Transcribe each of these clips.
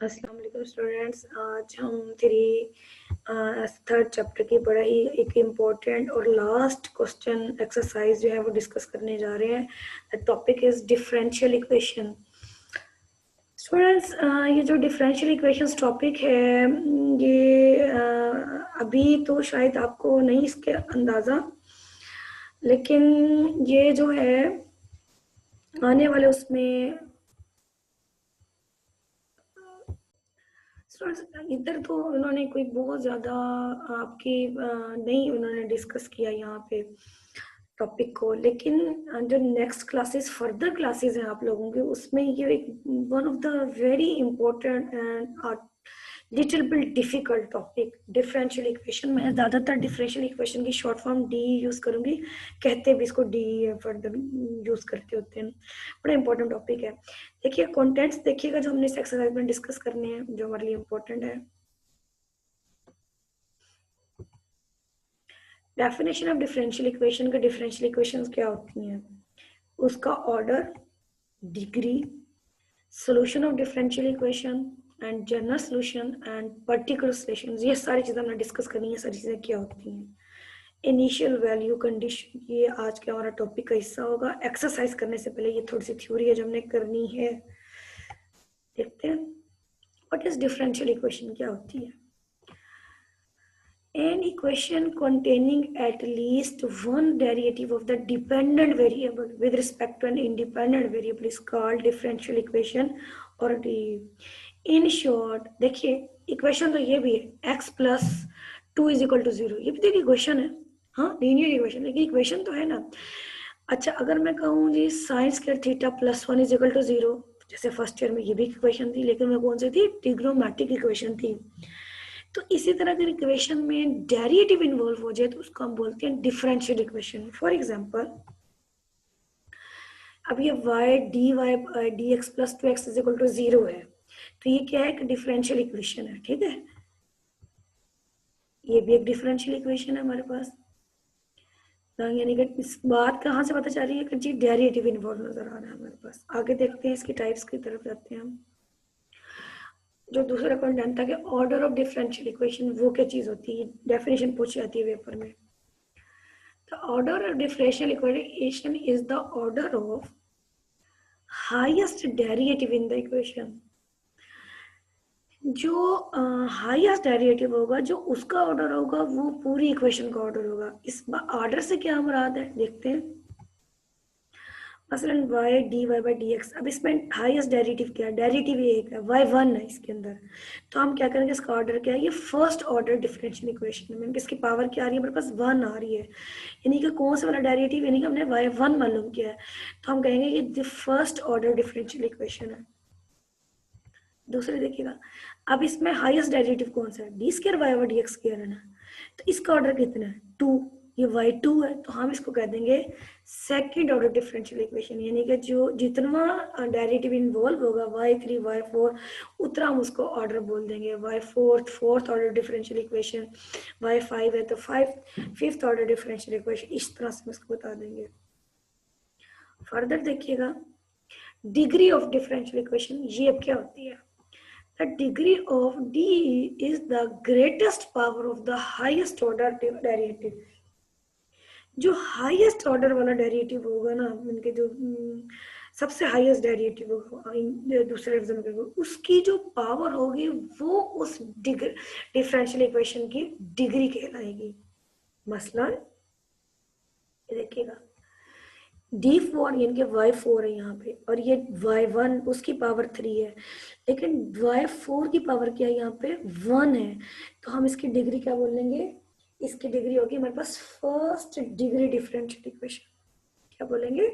अस्सलाम वालेकुम स्टूडेंट्स। आज हम थर्ड चैप्टर की बड़ा ही एक इम्पोर्टेंट और लास्ट क्वेश्चन एक्सरसाइज जो है वो डिस्कस करने जा रहे हैं। The topic is differential equation. Students, ये जो डिफरेंशियल इक्वेशंस टॉपिक है ये अभी तो शायद आपको नहीं इसके अंदाज़ा, लेकिन ये जो है आने वाले उसमें इधर तो उन्होंने कोई बहुत ज़्यादा आपकी नहीं उन्होंने डिस्कस किया यहाँ पे टॉपिक को, लेकिन जो नेक्स्ट क्लासेस फर्दर क्लासेस हैं आप लोगों के, उसमें ये एक one of the very important and little bit difficult topic differential equation. मैं ज़्यादातर डिफरेंशियल इक्वेशन की शॉर्ट फॉर्म डी यूज़ करूँगी, कहते भी इसको डी फर्दर यूज़ करते होते हैं। बड़ा इंपॉर्टेंट टॉपिक है। देखिए कंटेंट्स देखिएगा जो हमने इस एक्सरसाइज में डिस्कस करने हैं, जो हमारे लिए इंपॉर्टेंट है। डेफिनेशन ऑफ डिफरेंशियल इक्वेशन का, डिफरेंशियल इक्वेशंस क्या होती हैं, उसका order, degree, solution of differential equation and general solution and particular solution, ये सारी चीज़ें हमने डिस्कस करनी है। सारी चीज़ें क्या होती हैं, इनिशियल वैल्यू कंडीशन, ये आज का हमारा टॉपिक का हिस्सा होगा। एक्सरसाइज करने से पहले ये थोड़ी सी थ्योरी है जो हमने करनी है। देखते हैं व्हाट इज डिफरेंशियल इक्वेशन, क्या होती है। An equation containing at least one derivative of the dependent variable with respect to an independent variable is called differential equation or D. In short, देखिए इक्वेशन तो ये भी है x plus 2 is equal to 0, ये भी देखिए equation है, हाँ लीनियर इक्वेशन, लेकिन इक्वेशन तो है ना। अच्छा, अगर मैं कहूँ जी sine square theta plus 1 is equal to 0, जैसे फर्स्ट ईयर में ये भी इक्वेशन थी, लेकिन वो कौन सी थी, ट्रिग्नोमेट्रिक इक्वेशन थी। तो इसी तरह अगर इक्वेशन में डेरिवेटिव इन्वॉल्व हो जाए तो उसको हम बोलते हैं डिफरेंशियल इक्वेशन। फॉर एग्जांपल, अब ये y dy dx plus 2x is equal to 0 है, तो ये क्या है, एक डिफरेंशियल इक्वेशन है, ठीक है। ये भी एक डिफरेंशियल इक्वेशन है हमारे पास। यानी कि इस बात कहाँ से पता चल रही है कि जी डेरिवेटिव इन्वॉल्व नजर आ रहा है हमारे पास। आगे देखते हैं इसकी टाइप्स की तरफ जाते हैं हम। जो दूसरा कंटेंट था कि ऑर्डर ऑफ डिफरेंशियल इक्वेशन, वो क्या चीज होती है, डेफिनेशन पूछी जाती है पेपर में। The order of differential equation is the order of highest derivative in the equation. जो हाईएस्ट डेरिवेटिव होगा, जो उसका ऑर्डर होगा, वो पूरी इक्वेशन का ऑर्डर होगा। इस ऑर्डर से क्या मुराद है, देखते हैं। मसलन y dy by dx, अब इसमें हाईएस्ट डेरिवेटिव क्या है, डेरिवेटिव ये एक है, y1 है इसके अंदर, तो हम क्या करेंगे, इसका ऑर्डर क्या है, ये फर्स्ट ऑर्डर डिफरेंशियल इक्वेशन में इसकी पावर क्या आ रही है, मेरे पास 1 आ रही है, यानी कि कौन सा वाला डेरिवेटिव, यानी कि हमने y1 मालूम किया है, तो हम कहेंगे कि फर्स्ट ऑर्डर डिफरेंशियल इक्वेशन है। दूसरे देखिएगा, अब इसमें हाईएस्ट डेरिवेटिव कौन सा है, D square Y over D X square है ना, तो इसका ऑर्डर कितना है, 2, ये y2 है, तो हम इसको कह देंगे सेकंड ऑर्डर डिफरेंशियल इक्वेशन, यानी कि जो जितना डेरिवेटिव इन्वॉल्व होगा y3 y4, उतना हम उसको ऑर्डर बोल देंगे। y4 fourth order differential equation, y5 है तो फिफ्थ ऑर्डर डिफरेंशियल इक्वेशन, इस तरह से हम इसको बता देंगे। फर्दर देखिएगा, डिग्री ऑफ डिफरेंशियल इक्वेशन, ये अब क्या होती है, the degree of d is the greatest power of the highest order derivative। जो हाईएस्ट ऑर्डर वाला डेरिवेटिव होगा ना, इनके जो सबसे हाईएस्ट डेरिवेटिव होगा दूसरे एग्जाम्पल में, उसकी जो पावर होगी वो उस डिफरेंशियल इक्वेशन की डिग्री कहलाएगी। मसलन देखिएगा, d4 यानी कि y4 है यहाँ पे, और ये y1 उसकी पावर 3 है, लेकिन y4 की पावर क्या है, यहाँ पे 1 है, तो हम इसकी डिग्री क्या बोलेंगे, इसकी डिग्री होगी हमारे पास फर्स्ट डिग्री डिफरेंशियल इक्वेशन। क्या बोलेंगे,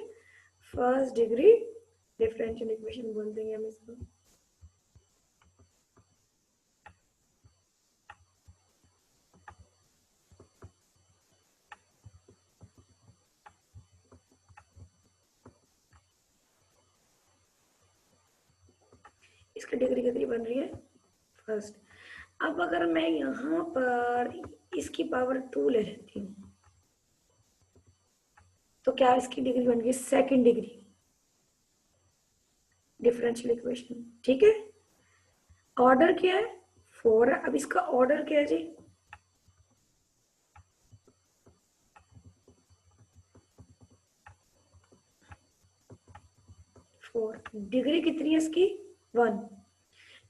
फर्स्ट डिग्री डिफरेंशियल इक्वेशन बोल देंगे हम इसको। इसकी डिग्री कितनी बन रही है, फर्स्ट। अब अगर मैं यहाँ पर इसकी पावर 2 ले लेती हूँ, तो क्या इसकी डिग्री बन गई, सेकंड डिग्री डिफरेंशियल इक्वेशन, ठीक है। ऑर्डर क्या है 4 है। अब इसका ऑर्डर क्या है जी 4। डिग्री कितनी है इसकी 1।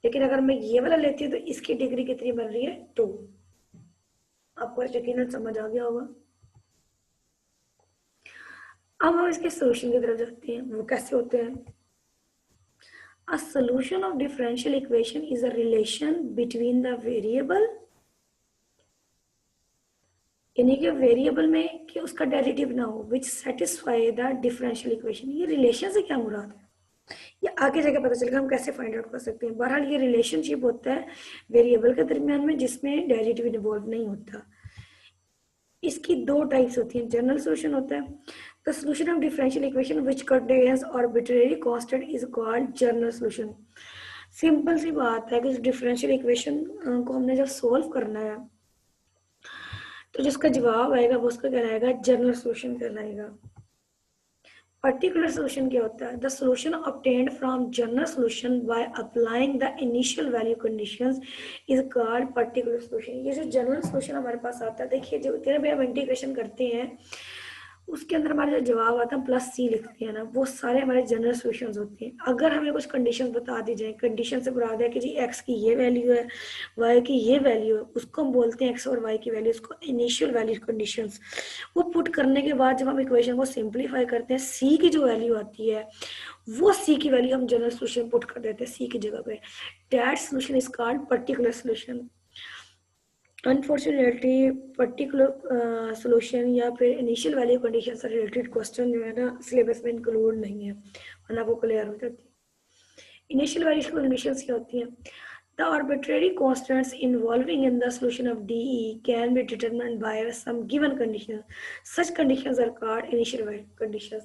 लेकिन अगर मैं ये वाला लेती हूँ तो इसकी डिग्री कितनी बन रही है 2। आपको यकीनन समझ आ गया होगा। अब हम इसके सोल्यूशन की तरफ जाते हैं। वो कैसे होते हैं? A solution of differential equation is a relation between the variable, यानी कि वेरिएबल में कि उसका डेरिवेटिव ना हो, विच सेटिस्फाई द डिफरेंशियल इक्वेशन। ये रिलेशन से क्या मुराद है ये आगे जाके पता चलेगा, हम कैसे फाइंड आउट कर सकते हैं। बहरहाल ये रिलेशनशिप होता है वेरिएबल के दरमियान में जिसमें डेरिवेटिव इन्वॉल्व नहीं होता। इसकी दो टाइप्स होती हैं। जनरल सोल्यूशन होता है the solution of differential equation which contains arbitrary constant is called general solution. Simple सी बात है कि डिफरेंशियल इक्वेशन को हमने जब सोल्व करना है तो जिसका जवाब आएगा वो उसका कहलाएगा जनरल सोल्यूशन कहलाएगा। पर्टिकुलर सोल्यूशन क्या होता है? The solution obtained from general solution by applying the initial value conditions is called particular solution. ये जो जनरल सोल्यूशन हमारे पास आता है, देखिए जो इतने भी हम इंटीग्रेशन करते हैं उसके अंदर हमारा जो जवाब आता है प्लस सी लिखते हैं ना, वो सारे हमारे जनरल सोल्यूशंस होते हैं। अगर हमें कुछ कंडीशन बता दी जाए, कंडीशन से मुराद है कि जी एक्स की ये वैल्यू है, वाई की ये वैल्यू है, उसको हम बोलते हैं एक्स और वाई की वैल्यू, उसको इनिशियल वैल्यू कंडीशंस। वो पुट करने के बाद जब हम इक्वेशन को सिंप्लीफाई करते हैं, सी की जो वैल्यू आती है वो सी की वैल्यू हम जनरल सोल्यूशन पुट कर देते हैं सी की जगह पे। That solution is called particular solution. Unfortunately particular solution या फिर इनिशियल वैल्यू कंडीशन से रिलेटेड क्वेश्चन जो है ना सिलेबस में इंक्लूड नहीं है, वरना वो क्लियर हो जाती है। इनिशियल वैल्यू कंडीशंस क्या होती हैं? The arbitrary constants involving in the solution of DE can be determined by some given conditions. Such conditions are called initial value conditions.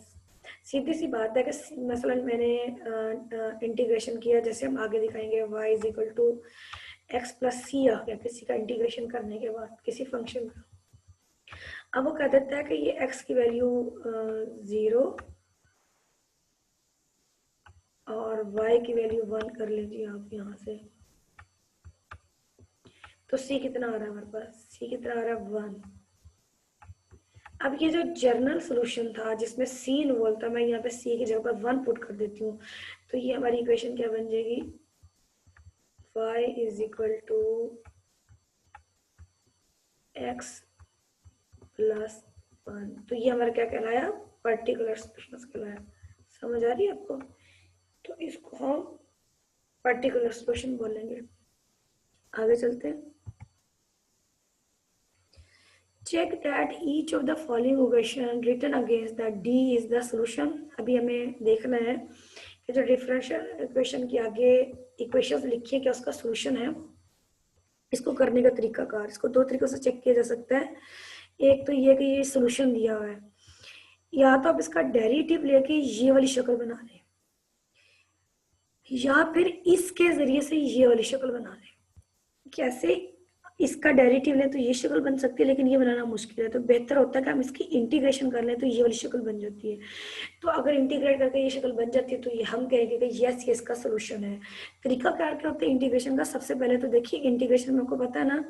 सीधी सी बात है कि मसलन मैंने इंटीग्रेशन किया, जैसे हम आगे दिखाएंगे y is equal to x plus c आ गया किसी का इंटीग्रेशन करने के बाद किसी फंक्शन का। अब वो कह देता है कि ये x की वैल्यू 0 और y की वैल्यू 1 कर लीजिए आप यहाँ से, तो c कितना आ रहा है हमारे पास? c कितना आ रहा है 1। अब ये जो जर्नल सोल्यूशन था जिसमें c इन्वॉल्व था, मैं यहाँ पे c की जगह पर 1 पुट कर देती हूँ, तो ये हमारी इक्वेशन क्या बन जाएगी? y is equal to x plus 1। तो ये हमारा क्या कहलाया? पर्टिकुलर सोल्यूशन कहलाया। समझ आ रही है आपको? तो इसको हम पर्टिकुलर सोल्यूशन बोलेंगे। आगे चलते हैं। Check that each of the following equation written against the D is the solution। अभी हमें देखना है कि जो डिफरेंशियल इक्वेशन के आगे इक्वेशंस लिखी है क्या उसका सॉल्यूशन है। इसको करने का तरीकाकार, इसको दो तरीकों से चेक किया जा सकता है। एक तो ये कि ये सॉल्यूशन दिया हुआ है, या तो आप इसका डेरिवेटिव लेके ये वाली शक्ल बना लें, या फिर इसके जरिए से ये वाली शक्ल बना लें। कैसे? इसका डेरिवेटिव लें तो ये शक्ल बन सकती है, लेकिन ये बनाना मुश्किल है, तो बेहतर होता है कि हम इसकी इंटीग्रेशन कर लें तो ये वाली शक्ल बन जाती है। तो अगर इंटीग्रेट करके ये शक्ल बन जाती है तो ये हम कहेंगे कि यस ये इसका सोल्यूशन है। तरीका क्या क्या होता है इंटीग्रेशन का? सबसे पहले तो देखिए इंटीग्रेशन में आपको पता है ना,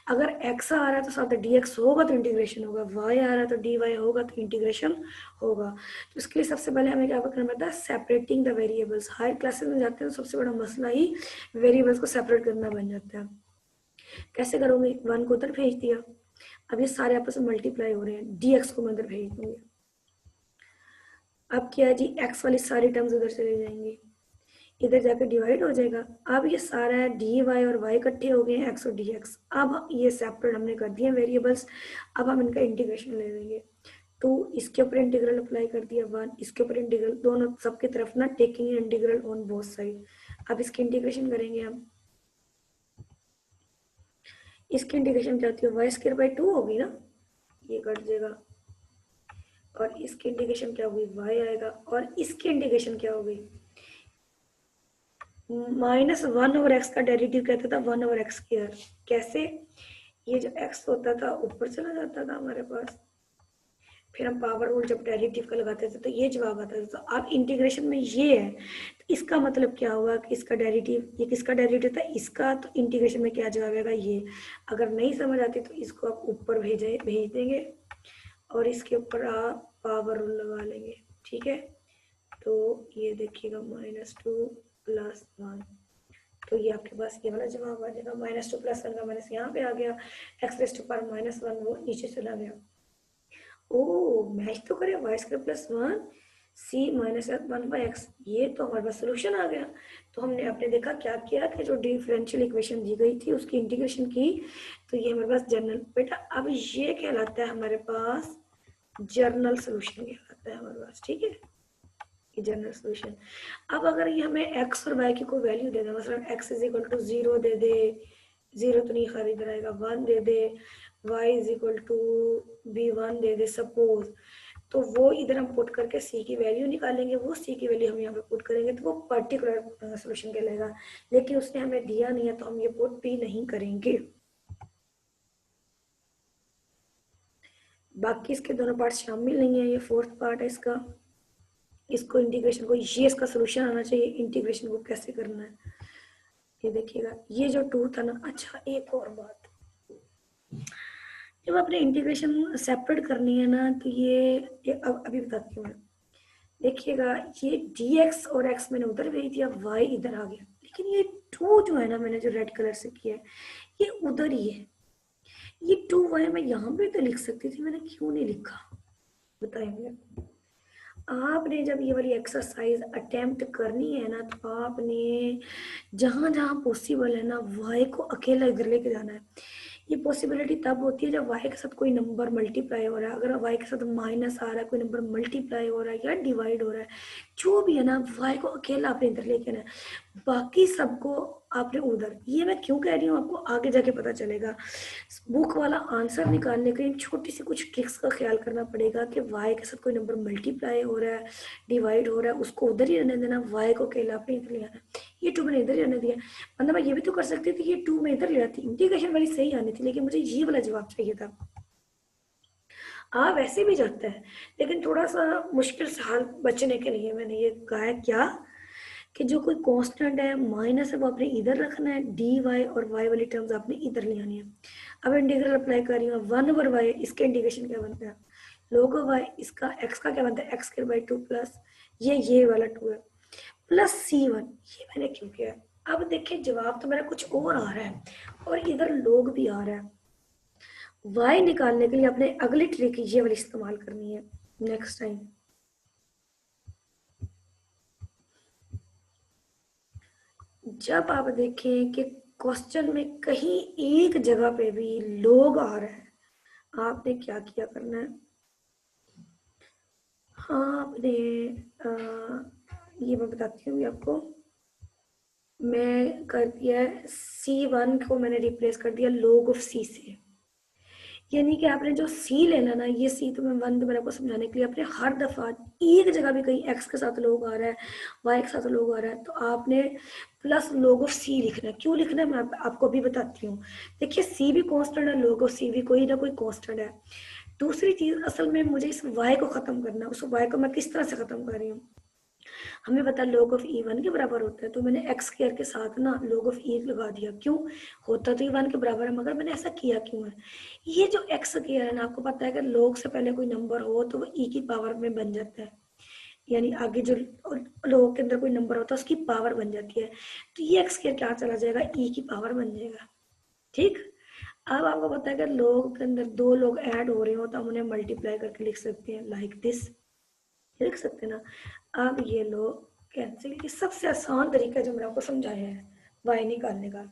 अगर x आ रहा है तो साथ dx होगा तो इंटीग्रेशन होगा, y आ रहा है तो dy होगा तो इंटीग्रेशन होगा। तो इसके लिए सबसे पहले हमें क्या करना पड़ता है? Separating the variables. Higher classes में जाते हैं तो सबसे बड़ा मसला ही वेरिएबल्स को सेपरेट करना बन जाता है। कैसे करोगे? 1 को उधर भेज दिया, अब ये सारे आपस में मल्टीप्लाई हो रहे हैं, dx को मैं उधर भेज दूंगी। अब क्या है जी, x वाली सारी टर्म्स उधर चले जाएंगी, इधर जाकर डिवाइड हो जाएगा। अब ये सारा है dy और y इकट्ठे हो गए हैं x और dx। अब ये सेपरेट हमने कर दिए वेरिएबल्स, अब हम इनका इंटीग्रेशन ले लेंगे। तो इसके ऊपर इंटीग्रल अप्लाई कर दिया 1, इसके ऊपर इंटीग्रल, दोनों सबकी तरफ ना taking integral on both side. अब इसकी इंटीग्रेशन करेंगे हम, इसकी इंटीग्रेशन क्या होती है? वाई स्क्वायर बाई 2 होगी ना, ये कट जाएगा, और इसकी इंटीग्रेशन क्या होगी? y आएगा, और इसकी इंटीग्रेशन क्या होगी? -1 ओवर x का डेरिवेटिव कहता था 1 ओवर एक्स स्क्वायर। कैसे? ये जो x होता था ऊपर चला जाता था हमारे पास, फिर हम पावर रूल जब डेरिवेटिव का लगाते थे तो ये जवाब आता था। तो अब इंटीग्रेशन में ये है, तो इसका मतलब क्या हुआ कि इसका डेरिवेटिव, ये किसका डेरिवेटिव था, इसका, तो इंटीग्रेशन में क्या जवाब आएगा ये। अगर नहीं समझ आती तो इसको आप ऊपर भेज देंगे और इसके ऊपर आप पावर रूल लगा लेंगे, ठीक है। तो ये देखिएगा -2 + 1, तो ये आपके पास ये वाला जवाब आ जाएगा। -2 + 1 का माइनस यहाँ पे आ गया, x⁻⁻1 वो नीचे चला गया। ओ मैच तो करे, y² + 1 c - 1/x, ये तो हमारे पास सोल्यूशन आ गया। तो हमने आपने देखा क्या किया कि जो डिफरेंशियल इक्वेशन दी गई थी उसकी इंटीग्रेशन की, तो ये हमारे पास जनरल, बेटा अब ये कहलाता है हमारे पास जर्नल सोल्यूशन कहलाता है हमारे पास, ठीक है, ये जनरल सोल्यूशन। अब अगर ये हमें x और y की कोई वैल्यू दे दे, मतलब x = 0 दे दे, 0 तो नहीं खरीद रहेगा, 1 दे दे, y = b1 दे दे सपोज, तो वो इधर हम पुट करके c की वैल्यू निकालेंगे, वो c की वैल्यू हम यहाँ पे पुट करेंगे तो वो पर्टिकुलर सोल्यूशन कहलाएगा। लेकिन उसने हमें दिया नहीं है तो हम ये पुट भी नहीं करेंगे। बाकी इसके दोनों पार्ट शामिल नहीं है, ये फोर्थ पार्ट है इसका। इसको इंटीग्रेशन को, ये इसका सोल्यूशन आना चाहिए, इंटीग्रेशन को कैसे करना है ये देखिएगा। ये जो 2 था ना, अच्छा एक और बात, जब आपने इंटीग्रेशन सेपरेट करनी है ना तो ये अब अभी बताती हूँ मैं। देखिएगा ये dx और x मैंने उधर भेज दिया, y इधर आ गया, लेकिन ये 2 जो है ना मैंने जो रेड कलर से किया है ये उधर ही है। ये 2y मैं यहाँ पे तो लिख सकती थी, मैंने क्यों नहीं लिखा बताइए मुझे। आपने जब ये वाली एक्सरसाइज अटेम्प्ट करनी है ना तो आपने जहां जहां पॉसिबल है ना y को अकेला इधर लेके जाना है। ये पॉसिबिलिटी तब होती है जब y के साथ कोई नंबर मल्टीप्लाई हो रहा है, अगर y के साथ माइनस आ रहा है, कोई नंबर मल्टीप्लाई हो रहा है या डिवाइड हो रहा है, जो भी है ना y को अकेला आपने इधर लेके आना है, बाकी सबको आपने उधर। ये मैं क्यों कह रही हूँ आपको आगे जाके पता चलेगा। बुक वाला आंसर निकालने के लिए छोटी सी कुछ ट्रिक्स का ख्याल करना पड़ेगा कि y के साथ कोई नंबर मल्टीप्लाई हो रहा है, डिवाइड हो रहा है, उसको उधर ही रहने देना, y को अकेला आपने इधर ले आना। ये 2 मैंने इधर ही रहने दिया, मतलब मैं ये भी तो कर सकती थी ये 2 मैं इधर ले आती, इंटीग्रेशन वाली सही आनी थी, लेकिन मुझे ये वाला जवाब चाहिए था। हाँ वैसे भी जाता है, लेकिन थोड़ा सा मुश्किल से हाल बचने के लिए मैंने ये कहा है क्या कि जो कोई कांस्टेंट है माइनस है वो आपने इधर रखना है, डी वाई और वाई वाली टर्म्स आपने इधर ले आनी है। अब इंटीग्रल अप्लाई कर रही हूँ, 1/y इसके इंटीग्रेशन क्या बनता है, log y, इसका x का क्या बनता है, x² 2 प्लस ये वाला 2 है प्लस c1, ये मैंने क्यों किया। अब देखिए जवाब तो मेरा कुछ और आ रहा है और इधर log भी आ रहा है। y निकालने के लिए आपने अगली ट्रिक ये वाली इस्तेमाल करनी है नेक्स्ट टाइम। जब आप देखें कि क्वेश्चन में कहीं एक जगह पे भी लोग आ रहा है, आपने क्या किया करना है, हाँ आपने ये मैं बताती हूँ आपको। मैं कर दिया C1 को मैंने रिप्लेस कर दिया log ऑफ C से, यानी कि आपने जो C लेना ना, ये C तो मैं 1 तो मेरे को समझाने के लिए आपने हर दफा एक जगह भी कहीं x के साथ लोग आ रहा है, y के साथ लोग आ रहा है, तो आपने प्लस log ऑफ C लिखना है। क्यों लिखना है मैं आपको अभी बताती हूँ। देखिए C भी कांस्टेंट है, log ऑफ C भी कोई ना कोई कांस्टेंट है। दूसरी चीज असल में मुझे इस y को खत्म करना है, उस y को मैं किस तरह से खत्म कर रही हूँ, हमें पता log ऑफ e 1 के बराबर होता है, तो मैंने x² के साथ ना log ऑफ e लगा दिया। क्यों, होता तो e 1 के बराबर है, मगर मैंने ऐसा किया क्यों है, ये जो x² है ना, आपको पता है कि log से पहले कोई नंबर हो तो वो e की पावर में बन जाता है, यानी आगे जो log के अंदर कोई नंबर होता है उसकी पावर बन जाती है, तो ये x² क्या चला जाएगा, e की पावर बन जाएगा। ठीक, अब आपको पता है कि log के अंदर 2 लोग ऐड हो रहे हो तो हम उन्हें मल्टीप्लाई करके लिख सकते हैं लाइक दिस, लिख सकते हैं ना। अब ये लो कैंसिल, ये सबसे आसान तरीका जो मैंने आपको समझाया है वाई निकालने का।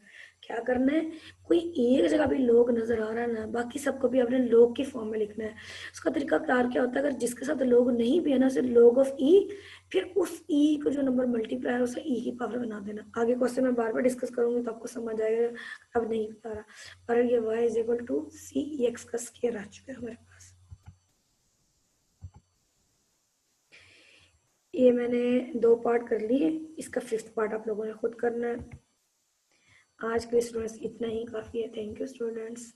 क्या करना है, कोई एक जगह भी लोग नजर आ रहा है ना, बाकी सबको भी अपने लोग की फॉर्म में लिखना है। उसका तरीका कार क्या होता है, अगर जिसके साथ लोग नहीं भी है ना उसे log ऑफ ई, फिर उस ई को जो नंबर मल्टीप्लाई है उसे ई की पावर बना देना। आगे क्वेश्चन में बार बार डिस्कस करूंगी तो आपको समझ आएगा, अब नहीं बता रहा। पर ये y = c(x) का स्क्वायर आ चुका है हमारे पास। ये मैंने 2 पार्ट कर लिए, इसका 5th पार्ट आप लोगों ने खुद करना है। आज के स्टूडेंट्स इतना ही काफ़ी है। Thank you students.